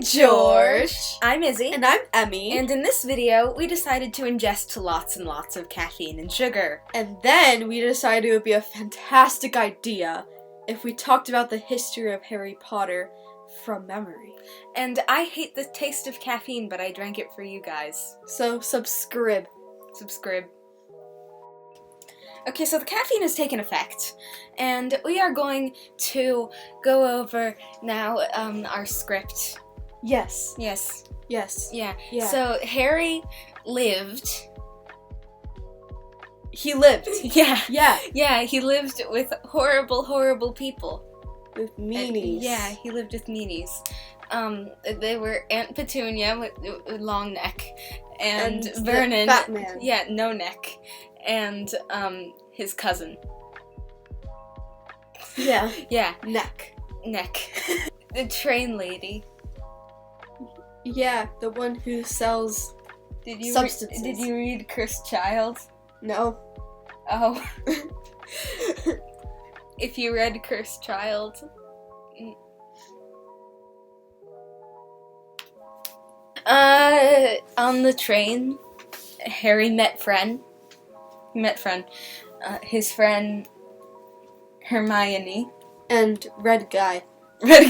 George. I'm Izzy. And I'm Emmy. And in this video, we decided to ingest lots and lots of caffeine and sugar. And then we decided it would be a fantastic idea if we talked about the history of Harry Potter from memory. And I hate the taste of caffeine, but I drank it for you guys. So subscribe. Okay, so the caffeine has taken effect, and we are going to go over now our script. Yes. Yes. Yes. Yeah. Yeah. So Harry lived. He lived. Yeah. Yeah. Yeah, he lived with horrible, horrible people. With meanies. Yeah, he lived with meanies. They were Aunt Petunia with long neck, and Vernon. The fat man. Yeah, no neck, and his cousin. Yeah. Yeah. Neck. The train lady. Yeah, the one who sells substances. Did you read Cursed Child? No. Oh. If you read Cursed Child. On the train, Harry met friend. His friend Hermione. And red guy. Red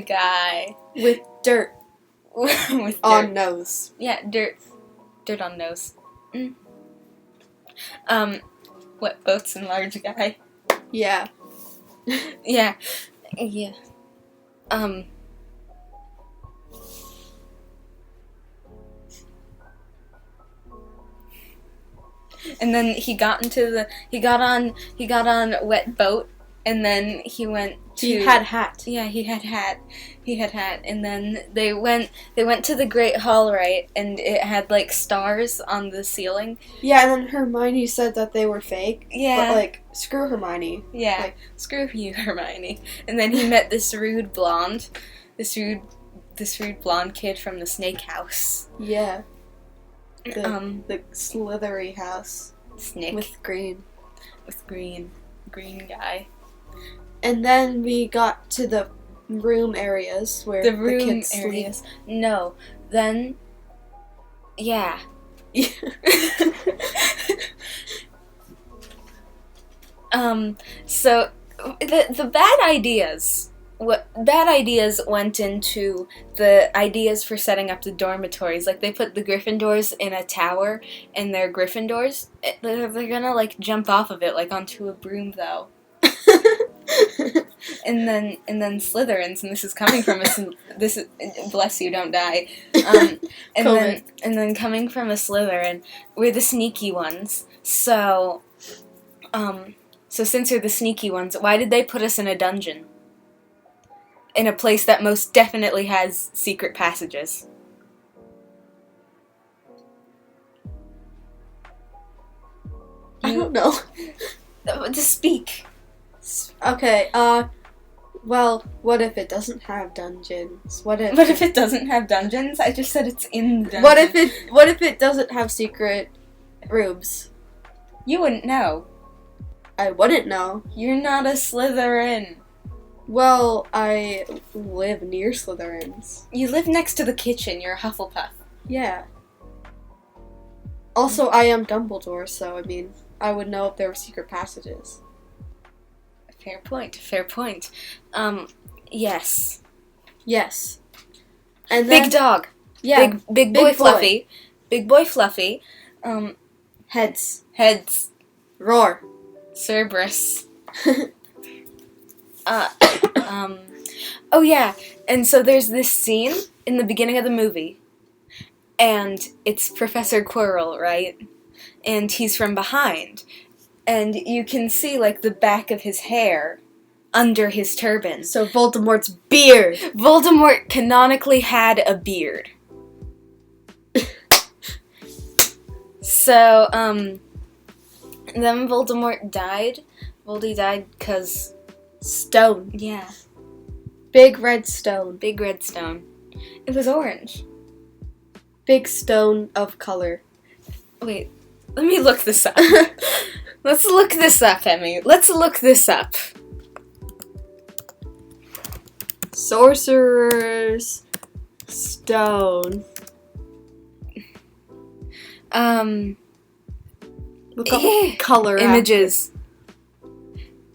guy. With dirt. With dirt. On nose. Yeah, dirt on nose. Wet boats and large guy. Yeah. Yeah. And then he got on wet boat, and then he went to. He had hat. Yeah, he had hat, and then they went to the Great Hall, right? And it had like stars on the ceiling. Yeah, and then Hermione said that they were fake. Yeah. But like, screw Hermione. Yeah. Like, screw you, Hermione. And then he met this rude blonde kid from the Snake House. Yeah. The slithery house. Snick. With green guy. And then we got to the room areas where the kids sleep. No. Then, yeah. So the bad ideas. What bad ideas went into the ideas for setting up the dormitories? Like, they put the Gryffindors in a tower, and they're Gryffindors. They're gonna like jump off of it like onto a broom, though. and then Slytherins, and this is coming from bless you, don't die. And then coming from a Slytherin, we're the sneaky ones. So since we're the sneaky ones, why did they put us in a dungeon? In a place that most definitely has secret passages. I don't know. Just speak. Okay, well, what if it doesn't have dungeons? What if it doesn't have dungeons? I just said it's in the dungeon. What if it doesn't have secret rooms? You wouldn't know. I wouldn't know. You're not a Slytherin. Well, I live near Slytherins. You live next to the kitchen. You're a Hufflepuff. Yeah. Also, I am Dumbledore, so, I mean, I would know if there were secret passages. Fair point. Yes. Yes. And then, big dog. Yeah. Big boy Fluffy. Big boy Fluffy. Heads. Roar. Cerberus. Oh yeah, and so there's this scene in the beginning of the movie, and it's Professor Quirrell, right? And he's from behind. And you can see, like, the back of his hair under his turban. So Voldemort's beard. Voldemort canonically had a beard. So, then Voldemort died. Voldy died because... Stone. Yeah. Big red stone. Big red stone. It was orange. Big stone of color. Wait, let me look this up. Let's look this up, Emmy. Let's look this up. Sorcerer's Stone. Look up color images.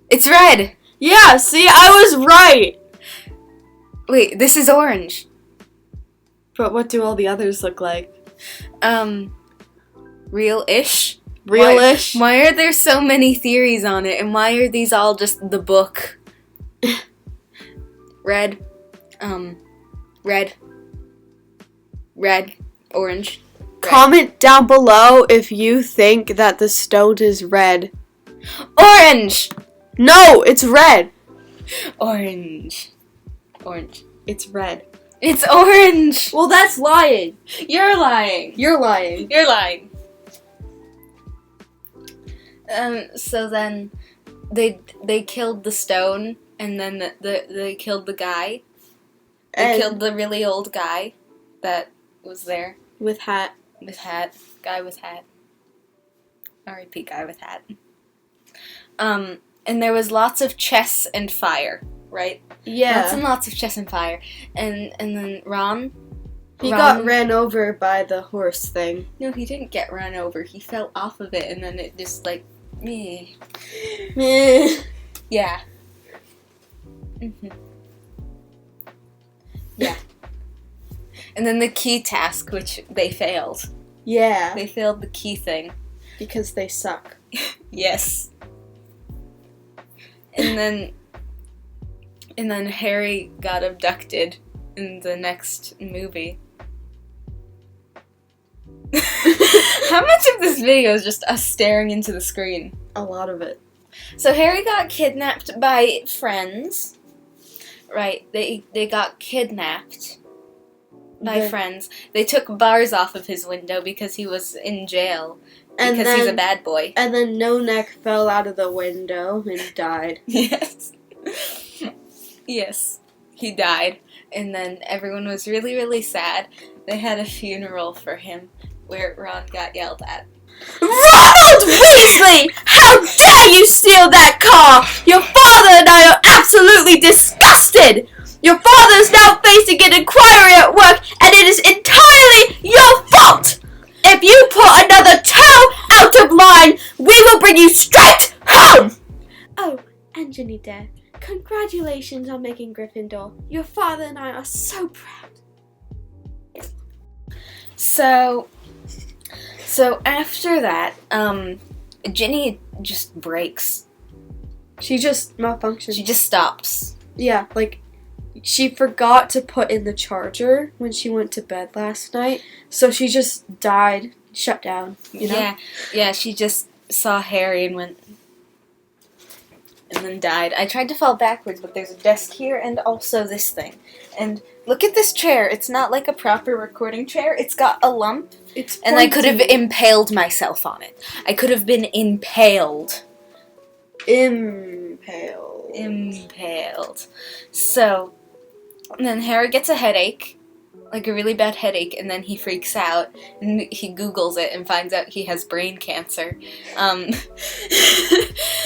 It's red. Yeah, see, I was right. Wait, this is orange. But what do all the others look like? Real-ish. Real-ish? Why are there so many theories on it, and why are these all just the book? Red. Red. Orange. Red. Comment down below if you think that the stone is red. Orange! No, it's red. Orange. It's red. It's orange! Well, that's lying. You're lying. You're lying. You're lying. So then they killed the stone, and then they killed the guy. They killed the really old guy that was there. With hat. Guy with hat. R.I.P. guy with hat. And there was lots of chess and fire, right? Yeah. Lots and lots of chess and fire. And then Ron got ran over by the horse thing. No, he didn't get run over. He fell off of it, and then it just, like, meh. Yeah. Mm-hmm. Yeah. And then the key task, which they failed. Yeah. They failed the key thing. Because they suck. Yes. And then Harry got abducted in the next movie. How much of this video is just us staring into the screen? A lot of it. So Harry got kidnapped by friends. Right, they got kidnapped by friends. They took bars off of his window because he was in jail. Because he's a bad boy. And then No Neck fell out of the window and died. Yes. Yes, he died. And then everyone was really, really sad. They had a funeral for him where Ron got yelled at. Ronald Weasley! How dare you steal that car! Your father and I are absolutely disgusted! Your father is now facing an inquiry at work, and it is entirely your fault! If you put another toe out of line, we will bring you straight home! Oh, and Ginny dear, congratulations on making Gryffindor. Your father and I are so proud. So after that, Ginny just breaks. She just malfunctions. She just stops. Yeah, like, she forgot to put in the charger when she went to bed last night, so she just died, shut down, you know? Yeah, she just saw Harry and went, and then died. I tried to fall backwards, but there's a desk here and also this thing. And look at this chair. It's not like a proper recording chair. It's got a lump. It's and I could have impaled myself on it. I could have been impaled. Impaled. So, and then Harry gets a headache, like a really bad headache, and then he freaks out, and he Googles it and finds out he has brain cancer.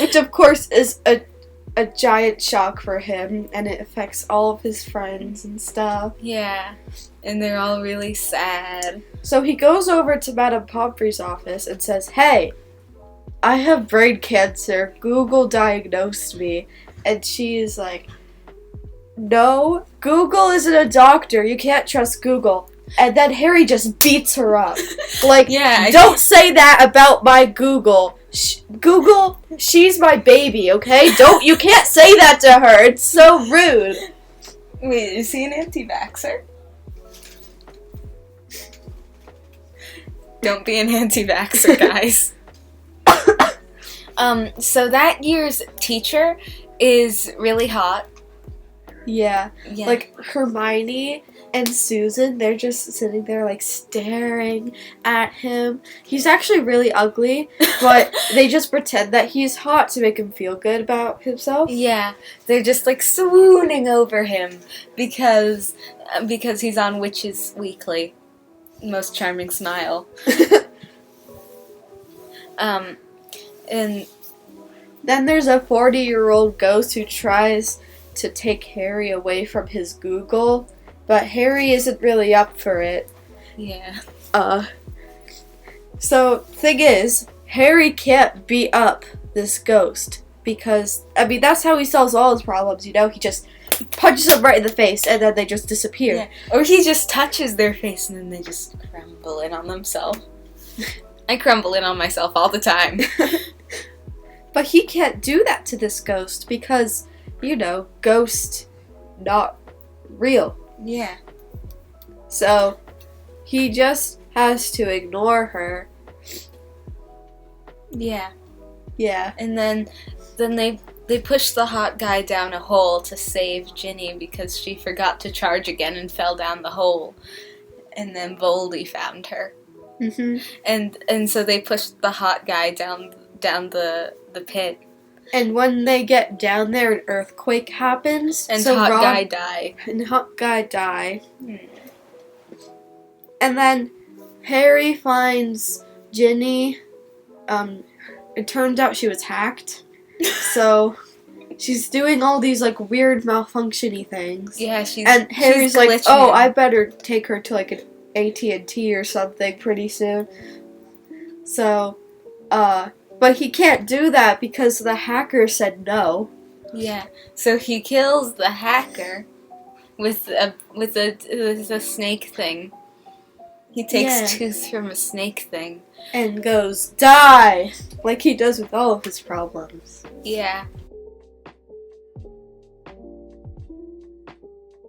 Which, of course, is a giant shock for him, and it affects all of his friends and stuff. Yeah, and they're all really sad. So he goes over to Madame Pomfrey's office and says, "Hey, I have brain cancer. Google diagnosed me." And she's like, "No, Google isn't a doctor. You can't trust Google." And then Harry just beats her up. Like, don't say that about my Google. Google, she's my baby, okay? You can't say that to her. It's so rude. Wait, is he an anti-vaxxer? Don't be an anti-vaxxer, guys. So that year's teacher is really hot. Yeah. Like, Hermione and Susan, they're just sitting there, like, staring at him. He's actually really ugly, but they just pretend that he's hot to make him feel good about himself. Yeah, they're just, like, swooning over him because he's on Witches Weekly. Most charming smile. And then there's a 40-year-old ghost who tries to take Harry away from his Google, but Harry isn't really up for it. Yeah. So, thing is, Harry can't beat up this ghost because, I mean, that's how he solves all his problems, you know? He just punches them right in the face and then they just disappear. Yeah. Or he just touches their face and then they just crumble in on themselves. I crumble in on myself all the time. But he can't do that to this ghost because, you know, ghost, not real. Yeah. So, he just has to ignore her. Yeah. Yeah. And then they push the hot guy down a hole to save Ginny because she forgot to charge again and fell down the hole. And then Voldy found her. Mm-hmm. And so they pushed the hot guy down the pit. And when they get down there, an earthquake happens. And so hot guy die. And then Harry finds Ginny. It turns out she was hacked. So she's doing all these like weird malfunctiony things. Yeah, and Harry's like, glitching. oh, I better take her to like an AT&T or something pretty soon. So, but he can't do that because the hacker said no. Yeah, so he kills the hacker with a snake thing. He takes tooth from a snake thing. And goes, die! Like he does with all of his problems. Yeah.